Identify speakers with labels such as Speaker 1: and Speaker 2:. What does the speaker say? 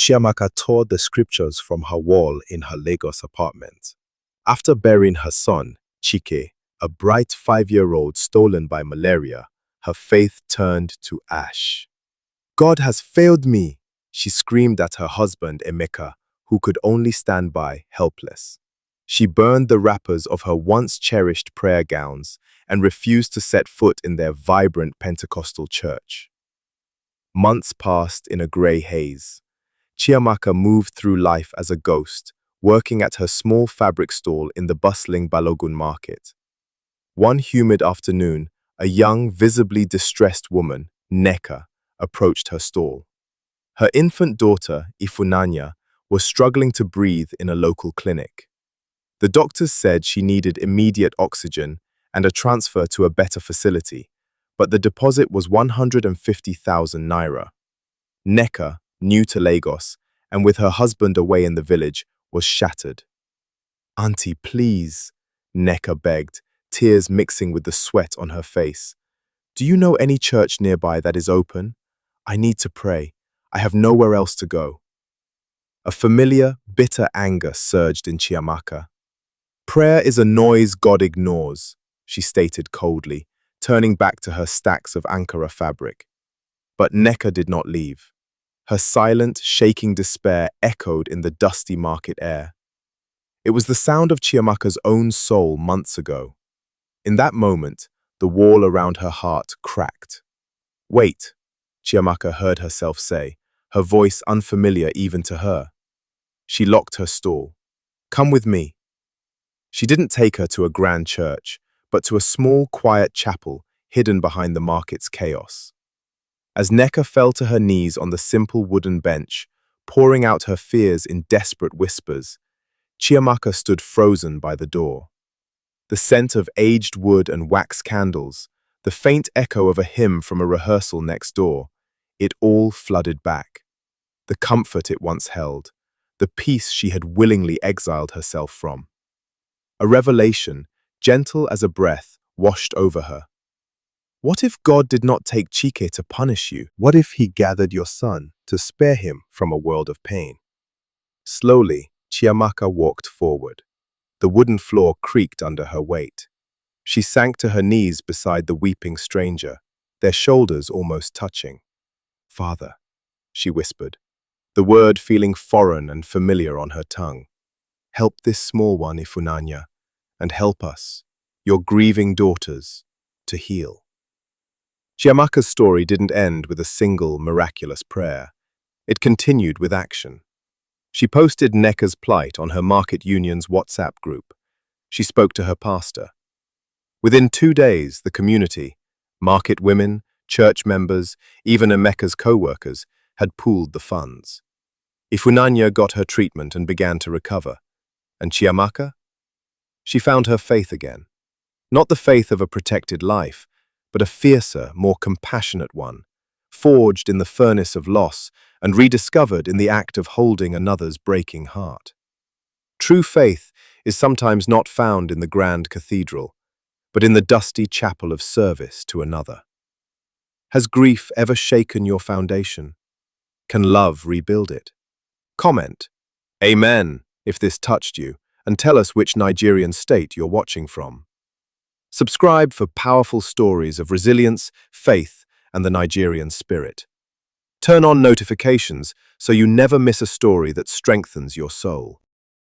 Speaker 1: Chiamaka tore the scriptures from her wall in her Lagos apartment. After burying her son, Chike, a bright 5-year-old stolen by malaria, her faith turned to ash. "God has failed me," she screamed at her husband, Emeka, who could only stand by, helpless. She burned the wrappers of her once-cherished prayer gowns and refused to set foot in their vibrant Pentecostal church. Months passed in a grey haze. Chiamaka moved through life as a ghost, working at her small fabric stall in the bustling Balogun market. One humid afternoon, a young, visibly distressed woman, Nneka, approached her stall. Her infant daughter, Ifunanya, was struggling to breathe in a local clinic. The doctors said she needed immediate oxygen and a transfer to a better facility, but the deposit was 150,000 naira. Nneka, new to Lagos, and with her husband away in the village, was shattered. "Auntie, please," Nneka begged, tears mixing with the sweat on her face. "Do you know any church nearby that is open? I need to pray. I have nowhere else to go." A familiar, bitter anger surged in Chiamaka. "Prayer is a noise God ignores," she stated coldly, turning back to her stacks of Ankara fabric. But Nneka did not leave. Her silent, shaking despair echoed in the dusty market air. It was the sound of Chiamaka's own soul months ago. In that moment, the wall around her heart cracked. "Wait," Chiamaka heard herself say, her voice unfamiliar even to her. She locked her stall. "Come with me." She didn't take her to a grand church, but to a small, quiet chapel hidden behind the market's chaos. As Nneka fell to her knees on the simple wooden bench, pouring out her fears in desperate whispers, Chiamaka stood frozen by the door. The scent of aged wood and wax candles, the faint echo of a hymn from a rehearsal next door, it all flooded back. The comfort it once held, the peace she had willingly exiled herself from. A revelation, gentle as a breath, washed over her. What if God did not take Chike to punish you? What if he gathered your son to spare him from a world of pain? Slowly, Chiamaka walked forward. The wooden floor creaked under her weight. She sank to her knees beside the weeping stranger, their shoulders almost touching. "Father," she whispered, the word feeling foreign and familiar on her tongue. "Help this small one, Ifunanya, and help us, your grieving daughters, to heal." Chiamaka's story didn't end with a single miraculous prayer. It continued with action. She posted Nneka's plight on her market union's WhatsApp group. She spoke to her pastor. Within 2 days, the community, market women, church members, even Emeka's co-workers, had pooled the funds. Ifunanya got her treatment and began to recover. And Chiamaka? She found her faith again. Not the faith of a protected life, but a fiercer, more compassionate one, forged in the furnace of loss and rediscovered in the act of holding another's breaking heart. True faith is sometimes not found in the grand cathedral, but in the dusty chapel of service to another. Has grief ever shaken your foundation? Can love rebuild it? Comment, "Amen," if this touched you, and tell us which Nigerian state you're watching from. Subscribe for powerful stories of resilience, faith, and the Nigerian spirit. Turn on notifications so you never miss a story that strengthens your soul.